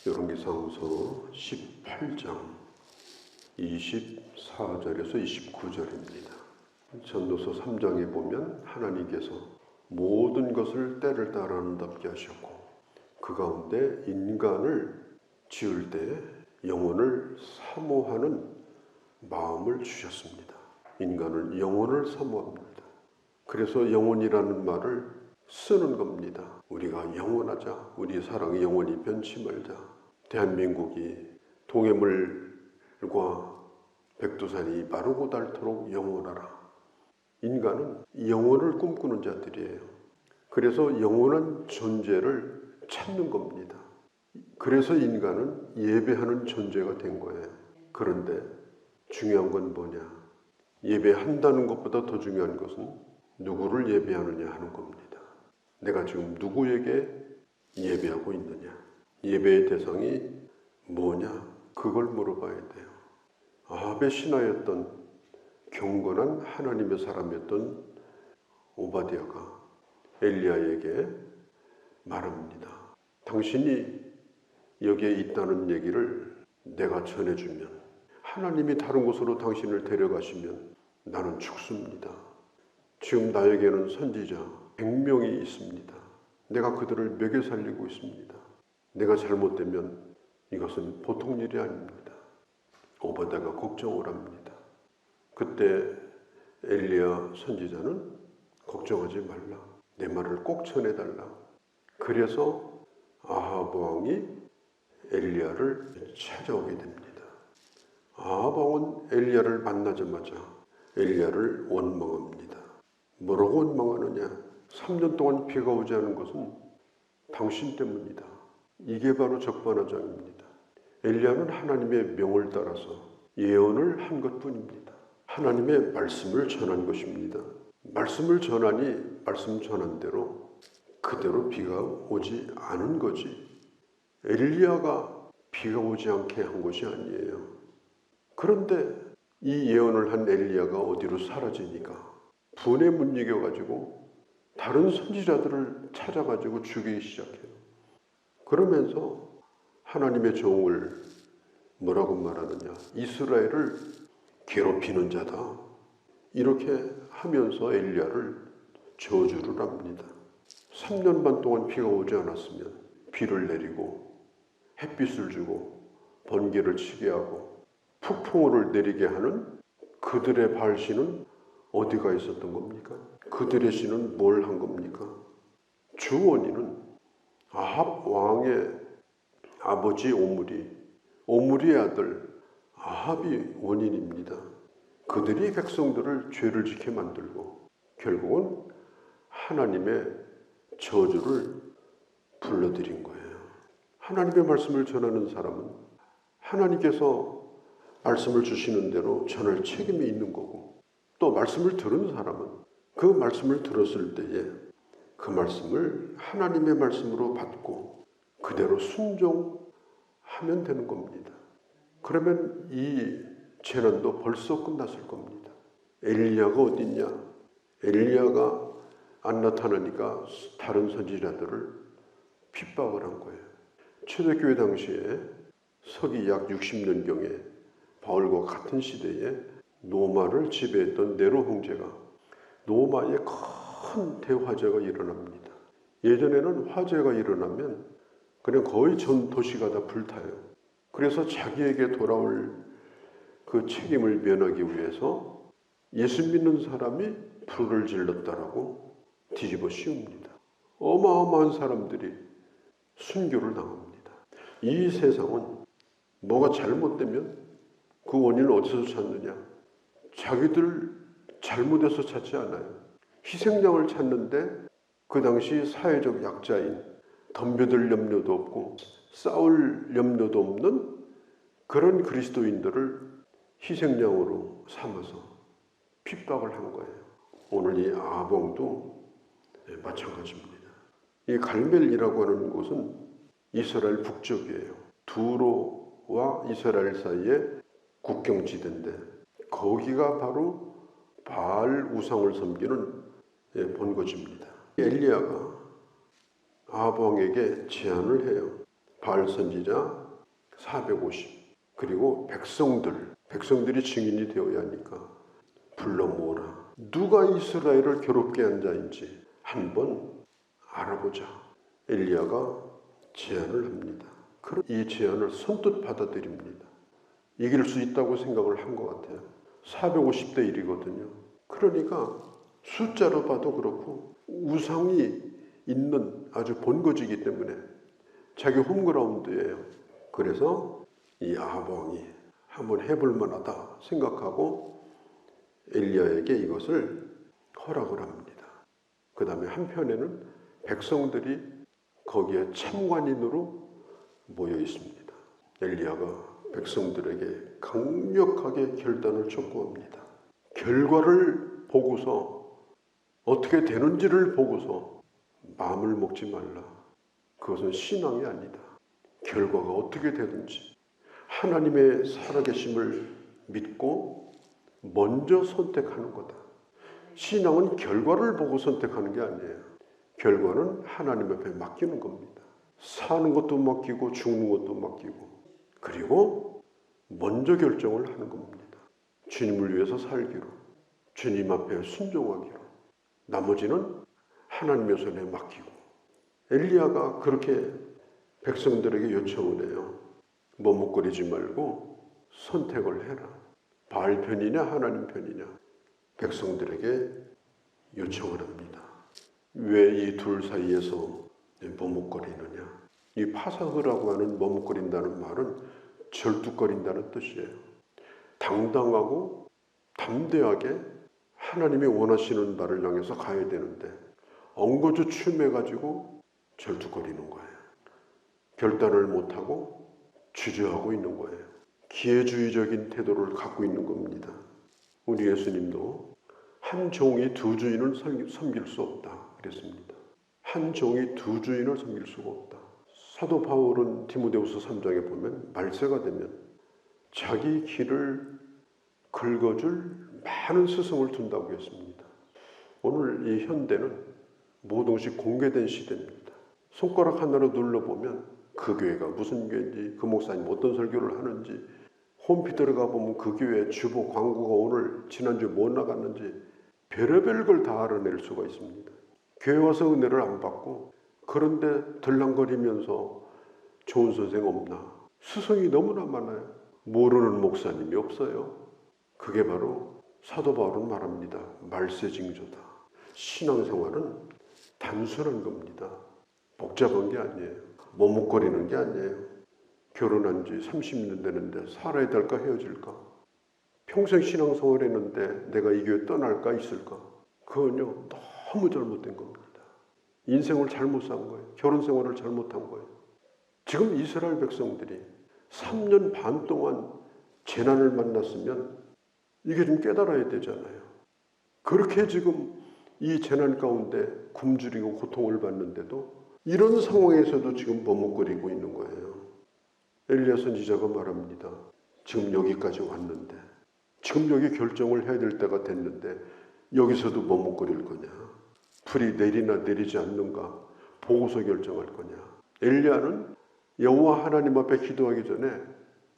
열왕기상서 18장 24절에서 29절입니다. 전도서 3장에 보면 하나님께서 모든 것을 때를 따라 아름답게 하셨고 그 가운데 인간을 지을 때 영혼을 사모하는 마음을 주셨습니다. 인간은 영혼을 사모합니다. 그래서 영혼이라는 말을 쓰는 겁니다. 우리가 영원하자, 우리 사랑이 영원히 변치 말자. 대한민국이 동해물과 백두산이 마르고 닳도록 영원하라. 인간은 영혼을 꿈꾸는 자들이에요. 그래서 영원한 존재를 찾는 겁니다. 그래서 인간은 예배하는 존재가 된 거예요. 그런데 중요한 건 뭐냐? 예배한다는 것보다 더 중요한 것은 누구를 예배하느냐 하는 겁니다. 내가 지금 누구에게 예배하고 있느냐? 예배의 대상이 뭐냐? 그걸 물어봐야 돼요. 아합의 신하였던 경건한 하나님의 사람이었던 오바댜가 엘리야에게 말합니다. 당신이 여기에 있다는 얘기를 내가 전해주면, 하나님이 다른 곳으로 당신을 데려가시면 나는 죽습니다. 지금 나에게는 선지자 100명이 있습니다. 내가 그들을 먹여 살리고 있습니다. 내가 잘못되면 이것은 보통 일이 아닙니다. 오바댜가 걱정을 합니다. 그때 엘리야 선지자는 걱정하지 말라. 내 말을 꼭 전해달라. 그래서 아합 왕이 엘리야를 찾아오게 됩니다. 아합 왕은 엘리야를 만나자마자 엘리야를 원망합니다. 뭐라고 원망하느냐? 3년 동안 비가 오지 않은 것은 당신 때문이다. 이게 바로 적반하장입니다. 엘리야는 하나님의 명을 따라서 예언을 한 것뿐입니다. 하나님의 말씀을 전한 것입니다. 말씀을 전하니 말씀 전한 대로 그대로 비가 오지 않은 거지. 엘리야가 비가 오지 않게 한 것이 아니에요. 그런데 이 예언을 한 엘리야가 어디로 사라지니까 분에 못 이겨가지고 다른 선지자들을 찾아가지고 죽이기 시작해요. 그러면서 하나님의 종을 뭐라고 말하느냐? 이스라엘을 괴롭히는 자다. 이렇게 하면서 엘리야를 저주를 합니다. 3년 반 동안 비가 오지 않았으면 비를 내리고 햇빛을 주고 번개를 치게 하고 폭풍우를 내리게 하는 그들의 발신은 어디가 있었던 겁니까? 그들의 신은 뭘 한 겁니까? 주 원인은 아합 왕의 아버지 오므리의 아들 아합이 원인입니다. 그들이 백성들을 죄를 지게 만들고 결국은 하나님의 저주를 불러들인 거예요. 하나님의 말씀을 전하는 사람은 하나님께서 말씀을 주시는 대로 전할 책임이 있는 거고, 또 말씀을 들은 사람은 그 말씀을 들었을 때에 그 말씀을 하나님의 말씀으로 받고 그대로 순종하면 되는 겁니다. 그러면 이 재난도 벌써 끝났을 겁니다. 엘리야가 어딨냐? 엘리야가 안 나타나니까 다른 선지자들을 핍박을 한 거예요. 초대교회 당시에 서기 약 60년경에 바울과 같은 시대에 노마를 지배했던 네로 형제가 노마에 큰 대화재가 일어납니다. 예전에는 화재가 일어나면 그냥 거의 전 도시가 다 불타요. 그래서 자기에게 돌아올 그 책임을 면하기 위해서 예수 믿는 사람이 불을 질렀다라고 뒤집어 씌웁니다. 어마어마한 사람들이 순교를 당합니다. 이 세상은 뭐가 잘못되면 그 원인을 어디서 찾느냐? 자기들 잘못해서 찾지 않아요. 희생양을 찾는데 그 당시 사회적 약자인, 덤벼들 염려도 없고 싸울 염려도 없는 그런 그리스도인들을 희생양으로 삼아서 핍박을 한 거예요. 오늘 이 아합 왕도 마찬가지입니다. 이 갈멜이라고 하는 곳은 이스라엘 북쪽이에요. 두로와 이스라엘 사이에 국경지대인데 거기가 바로 바알 우상을 섬기는 본거지입니다. 엘리야가 아합 왕에게 제안을 해요. 바알 선지자 450, 그리고 백성들이 증인이 되어야 하니까 불러 모으라. 누가 이스라엘을 괴롭게 한 자인지 한번 알아보자. 엘리야가 제안을 합니다. 이 제안을 선뜻 받아들입니다. 이길 수 있다고 생각을 한 것 같아요. 450대 1이거든요. 그러니까 숫자로 봐도 그렇고 우상이 있는 아주 본거지이기 때문에 자기 홈그라운드예요. 그래서 이 아합 왕이 한번 해볼 만하다 생각하고 엘리야에게 이것을 허락을 합니다. 그 다음에 한편에는 백성들이 거기에 참관인으로 모여 있습니다. 엘리야가 백성들에게 강력하게 결단을 촉구합니다. 결과를 보고서 어떻게 되는지를 보고서 마음을 먹지 말라. 그것은 신앙이 아니다. 결과가 어떻게 되든지 하나님의 살아계심을 믿고 먼저 선택하는 거다. 신앙은 결과를 보고 선택하는 게 아니에요. 결과는 하나님 앞에 맡기는 겁니다. 사는 것도 맡기고 죽는 것도 맡기고, 그리고 먼저 결정을 하는 겁니다. 주님을 위해서 살기로, 주님 앞에 순종하기로, 나머지는 하나님의 손에 맡기고. 엘리야가 그렇게 백성들에게 요청을 해요. 머뭇거리지 말고 선택을 해라. 바알 편이냐 하나님 편이냐. 백성들에게 요청을 합니다. 왜 이 둘 사이에서 머뭇거리느냐. 이 파사흐라고 하는 머뭇거린다는 말은 절뚝거린다는 뜻이에요. 당당하고 담대하게 하나님이 원하시는 날을 향해서 가야 되는데 엉거주춤해가지고 절뚝거리는 거예요. 결단을 못하고 주저하고 있는 거예요. 기회주의적인 태도를 갖고 있는 겁니다. 우리 예수님도 한 종이 두 주인을 섬길 수 없다 그랬습니다. 한 종이 두 주인을 섬길 수가 없다. 사도 바울은 디모데후서 3장에 보면 말세가 되면 자기 길을 긁어줄 많은 스승을 둔다고 했습니다. 오늘 이 현대는 모든 것이 공개된 시대입니다. 손가락 하나로 눌러보면 그 교회가 무슨 교회인지, 그 목사님 어떤 설교를 하는지, 홈피 들어가 보면 그 교회 주보 광고가 오늘 지난주에 뭐 나갔는지 별의별 걸 다 알아낼 수가 있습니다. 교회 와서 은혜를 안 받고 그런데 들랑거리면서 좋은 선생 없나? 스승이 너무나 많아요. 모르는 목사님이 없어요. 그게 바로 사도 바울은 말합니다. 말세징조다. 신앙생활은 단순한 겁니다. 복잡한 게 아니에요. 머뭇거리는 게 아니에요. 결혼한 지 30년 되는데 살아야 될까 헤어질까? 평생 신앙생활 했는데 내가 이 교회 떠날까 있을까? 그건요 너무 잘못된 겁니다. 인생을 잘못 산 거예요. 결혼 생활을 잘못한 거예요. 지금 이스라엘 백성들이 3년 반 동안 재난을 만났으면 이게 좀 깨달아야 되잖아요. 그렇게 지금 이 재난 가운데 굶주리고 고통을 받는데도 이런 상황에서도 지금 머뭇거리고 있는 거예요. 엘리야 선지자가 말합니다. 지금 여기까지 왔는데, 지금 여기 결정을 해야 될 때가 됐는데 여기서도 머뭇거릴 거냐? 불이 내리나 내리지 않는가 보고서 결정할 거냐? 엘리야는 여호와 하나님 앞에 기도하기 전에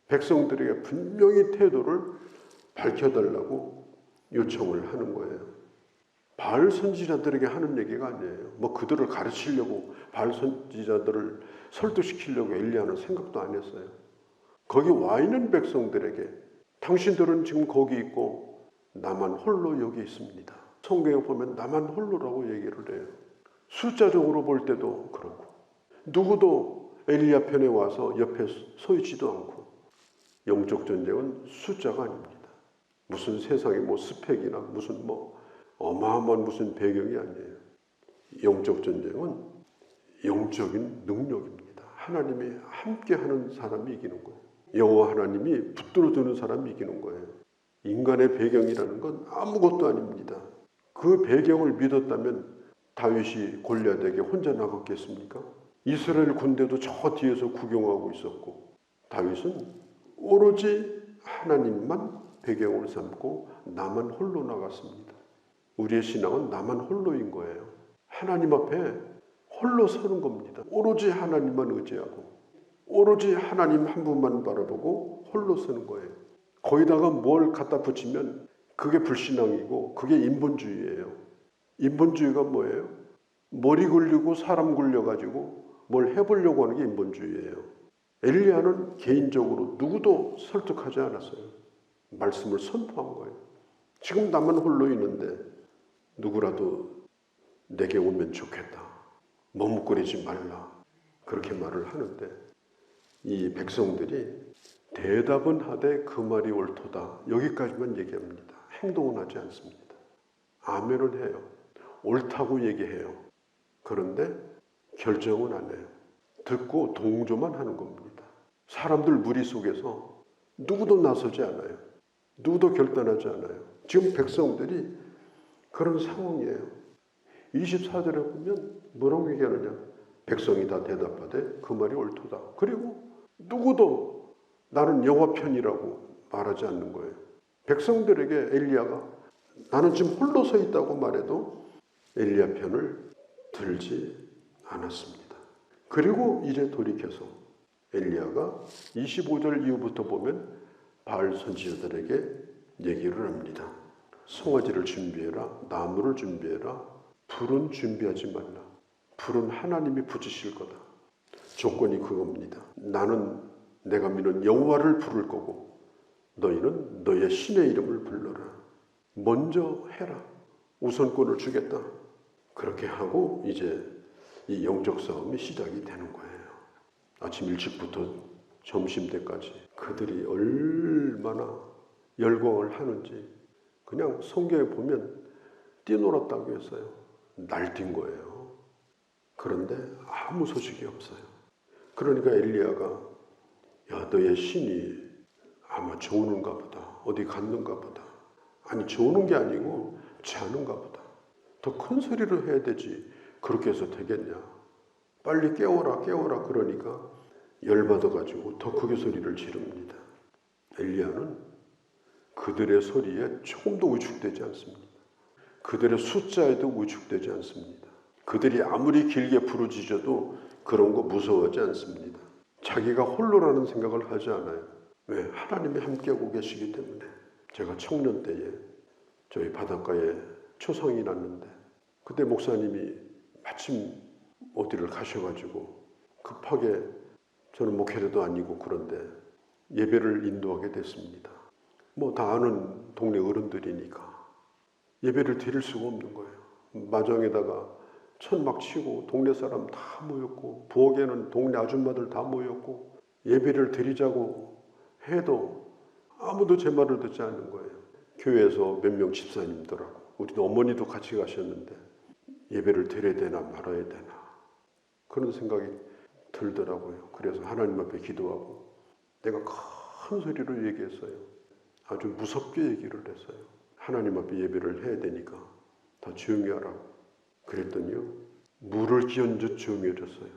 백성들에게 분명히 태도를 밝혀달라고 요청을 하는 거예요. 바알 선지자들에게 하는 얘기가 아니에요. 뭐 그들을 가르치려고 바알 선지자들을 설득시키려고 엘리야는 생각도 안 했어요. 거기 와 있는 백성들에게 당신들은 지금 거기 있고 나만 홀로 여기 있습니다. 성경에 보면 나만 홀로라고 얘기를 해요. 숫자적으로 볼 때도 그렇고 누구도 엘리야 편에 와서 옆에 서 있지도 않고. 영적 전쟁은 숫자가 아닙니다. 무슨 세상에 뭐 스펙이나 무슨 뭐 어마어마한 무슨 배경이 아니에요. 영적 전쟁은 영적인 능력입니다. 하나님이 함께하는 사람이 이기는 거예요. 여호와 하나님이 붙들어 주는 사람이 이기는 거예요. 인간의 배경이라는 건 아무것도 아닙니다. 그 배경을 믿었다면 다윗이 골리앗에게 혼자 나갔겠습니까? 이스라엘 군대도 저 뒤에서 구경하고 있었고 다윗은 오로지 하나님만 배경을 삼고 나만 홀로 나갔습니다. 우리의 신앙은 나만 홀로인 거예요. 하나님 앞에 홀로 서는 겁니다. 오로지 하나님만 의지하고 오로지 하나님 한 분만 바라보고 홀로 서는 거예요. 거기다가 뭘 갖다 붙이면 그게 불신앙이고 그게 인본주의예요. 인본주의가 뭐예요? 머리 굴리고 사람 굴려가지고 뭘 해보려고 하는 게 인본주의예요. 엘리야는 개인적으로 누구도 설득하지 않았어요. 말씀을 선포한 거예요. 지금 나만 홀로 있는데 누구라도 내게 오면 좋겠다. 머뭇거리지 말라. 그렇게 말을 하는데 이 백성들이 대답은 하되 그 말이 옳도다. 여기까지만 얘기합니다. 행동은 하지 않습니다. 아멘은 해요. 옳다고 얘기해요. 그런데 결정은 안 해요. 듣고 동조만 하는 겁니다. 사람들 무리 속에서 누구도 나서지 않아요. 누구도 결단하지 않아요. 지금 백성들이 그런 상황이에요. 24절에 보면 뭐라고 얘기하느냐. 백성이 다 대답하되 그 말이 옳도다. 그리고 누구도 나는 여호와 편이라고 말하지 않는 거예요. 백성들에게 엘리야가 나는 지금 홀로 서 있다고 말해도 엘리야 편을 들지 않았습니다. 그리고 이제 돌이켜서 엘리야가 25절 이후부터 보면 바알 선지자들에게 얘기를 합니다. 송아지를 준비해라. 나무를 준비해라. 불은 준비하지 말라. 불은 하나님이 붙이실 거다. 조건이 그겁니다. 나는 내가 믿는 여호와를 부를 거고 너희는 너의 신의 이름을 불러라. 먼저 해라. 우선권을 주겠다. 그렇게 하고 이제 이 영적 싸움이 시작이 되는 거예요. 아침 일찍부터 점심때까지 그들이 얼마나 열광을 하는지 그냥 성경에 보면 뛰놀았다고 했어요. 날뛴 거예요. 그런데 아무 소식이 없어요. 그러니까 엘리야가 야 너의 신이 아마 좋은가 보다. 어디 갔는가 보다. 아니 좋은 게 아니고 자는가 보다. 더 큰 소리로 해야 되지. 그렇게 해서 되겠냐. 빨리 깨워라 깨워라 그러니까 열받아가지고 더 크게 소리를 지릅니다. 엘리야는 그들의 소리에 조금도 위축되지 않습니다. 그들의 숫자에도 위축되지 않습니다. 그들이 아무리 길게 부르짖어도 그런 거 무서워하지 않습니다. 자기가 홀로라는 생각을 하지 않아요. 왜? 하나님이 함께하고 계시기 때문에. 제가 청년 때에 저희 바닷가에 초상이 났는데 그때 목사님이 마침 어디를 가셔가지고 급하게 저는 목회자도 아니고 그런데 예배를 인도하게 됐습니다. 뭐 다 아는 동네 어른들이니까 예배를 드릴 수가 없는 거예요. 마정에다가 천막 치고 동네 사람 다 모였고 부엌에는 동네 아줌마들 다 모였고 예배를 드리자고 해도 아무도 제 말을 듣지 않는 거예요. 교회에서 몇 명 집사님들하고 우리 어머니도 같이 가셨는데 예배를 드려야 되나 말아야 되나 그런 생각이 들더라고요. 그래서 하나님 앞에 기도하고 내가 큰 소리로 얘기했어요. 아주 무섭게 얘기를 했어요. 하나님 앞에 예배를 해야 되니까 다 조용히 하라고. 그랬더니요. 물을 끼얹어 조용해졌어요.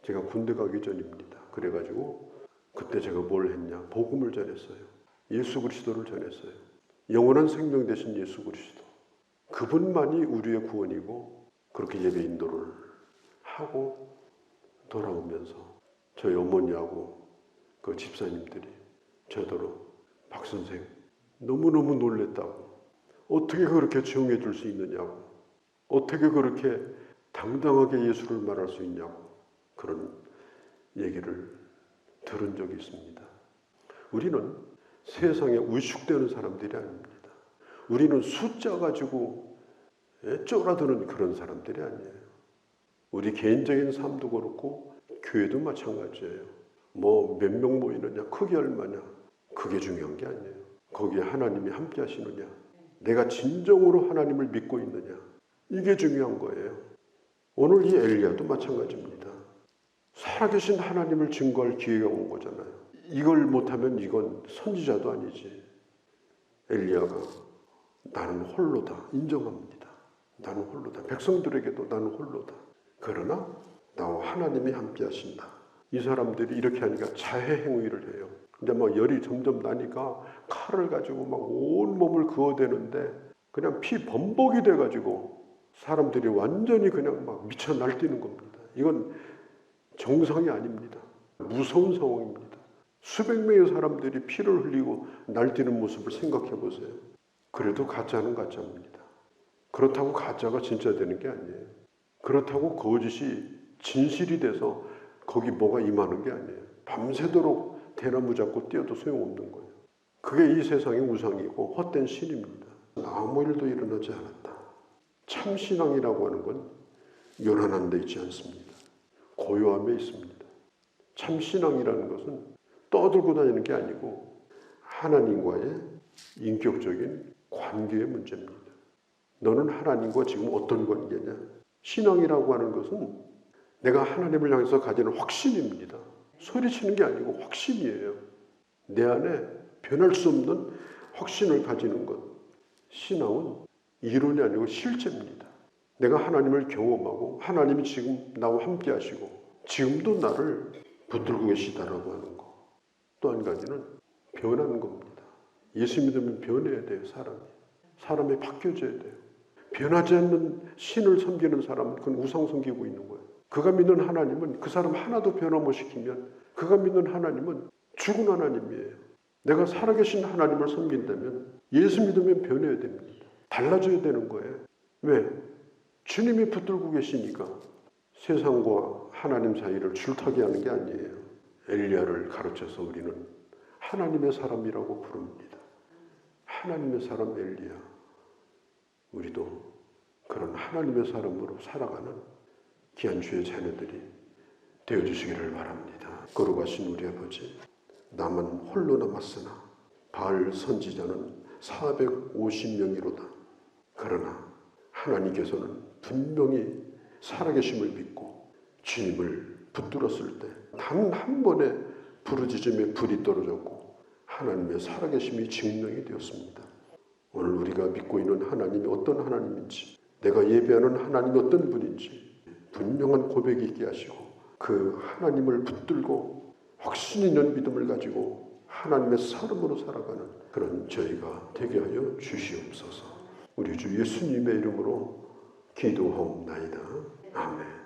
제가 군대 가기 전입니다. 그래가지고 그때 제가 뭘 했냐. 복음을 전했어요. 예수 그리스도를 전했어요. 영원한 생명 되신 예수 그리스도. 그분만이 우리의 구원이고 그렇게 예배 인도를 하고 돌아오면서 저희 어머니하고 그 집사님들이 저더러 박 선생 너무너무 놀랬다고 어떻게 그렇게 조용해 줄 수 있느냐고 어떻게 그렇게 당당하게 예수를 말할 수 있냐고 그런 얘기를 들은 적이 있습니다. 우리는 세상에 위축되는 사람들이 아닙니다. 우리는 숫자 가지고 쫄아드는 그런 사람들이 아니에요. 우리 개인적인 삶도 그렇고 교회도 마찬가지예요. 뭐 몇 명 모이느냐 크기 얼마냐 그게 중요한 게 아니에요. 거기에 하나님이 함께 하시느냐 내가 진정으로 하나님을 믿고 있느냐 이게 중요한 거예요. 오늘 이 엘리야도 마찬가지입니다. 살아계신 하나님을 증거할 기회가 온 거잖아요. 이걸 못하면 이건 선지자도 아니지. 엘리야가 나는 홀로다 인정합니다. 나는 홀로다. 백성들에게도 나는 홀로다. 그러나 나와 하나님이 함께 하신다. 이 사람들이 이렇게 하니까 자해 행위를 해요. 근데 막 열이 점점 나니까 칼을 가지고 막 온몸을 그어대는데 그냥 피 범벅이 돼가지고 사람들이 완전히 그냥 막 미쳐 날뛰는 겁니다. 이건 정상이 아닙니다. 무서운 상황입니다. 수백 명의 사람들이 피를 흘리고 날뛰는 모습을 생각해 보세요. 그래도 가짜는 가짜입니다. 그렇다고 가짜가 진짜 되는 게 아니에요. 그렇다고 거짓이 진실이 돼서 거기 뭐가 임하는 게 아니에요. 밤새도록 대나무 잡고 뛰어도 소용없는 거예요. 그게 이 세상의 우상이고 헛된 신입니다. 아무 일도 일어나지 않았다. 참신앙이라고 하는 건 요란한 데 있지 않습니다. 고요함에 있습니다. 참신앙이라는 것은 떠들고 다니는 게 아니고 하나님과의 인격적인 관계의 문제입니다. 너는 하나님과 지금 어떤 관계냐? 신앙이라고 하는 것은 내가 하나님을 향해서 가지는 확신입니다. 소리치는 게 아니고 확신이에요. 내 안에 변할 수 없는 확신을 가지는 것. 신앙은 이론이 아니고 실제입니다. 내가 하나님을 경험하고 하나님이 지금 나와 함께 하시고 지금도 나를 붙들고 계시다라고 하는 것. 또 한 가지는 변하는 겁니다. 예수 믿으면 변해야 돼요. 사람이 바뀌어져야 돼요. 변하지 않는 신을 섬기는 사람은 그건 우상 섬기고 있는 거예요. 그가 믿는 하나님은 그 사람 하나도 변화 못 시키면 그가 믿는 하나님은 죽은 하나님이에요. 내가 살아계신 하나님을 섬긴다면 예수 믿으면 변해야 됩니다. 달라져야 되는 거예요. 왜? 주님이 붙들고 계시니까. 세상과 하나님 사이를 줄타기 하는 게 아니에요. 엘리야를 가르쳐서 우리는 하나님의 사람이라고 부릅니다. 하나님의 사람 엘리야. 우리도 그런 하나님의 사람으로 살아가는 귀한 주의 자녀들이 되어주시기를 바랍니다. 거룩하신 우리 아버지, 나만 홀로 남았으나 바알 선지자는 450명이로다. 그러나 하나님께서는 분명히 살아계심을 믿고 주님을 붙들었을 때 단 한 번의 부르짖음에 불이 떨어졌고 하나님의 살아계심이 증명이 되었습니다. 오늘 우리가 믿고 있는 하나님이 어떤 하나님인지, 내가 예배하는 하나님이 어떤 분인지 분명한 고백이 있게 하시고 그 하나님을 붙들고 확신 있는 믿음을 가지고 하나님의 사람으로 살아가는 그런 저희가 되게 하여 주시옵소서. 우리 주 예수님의 이름으로 기도하옵나이다. 아멘.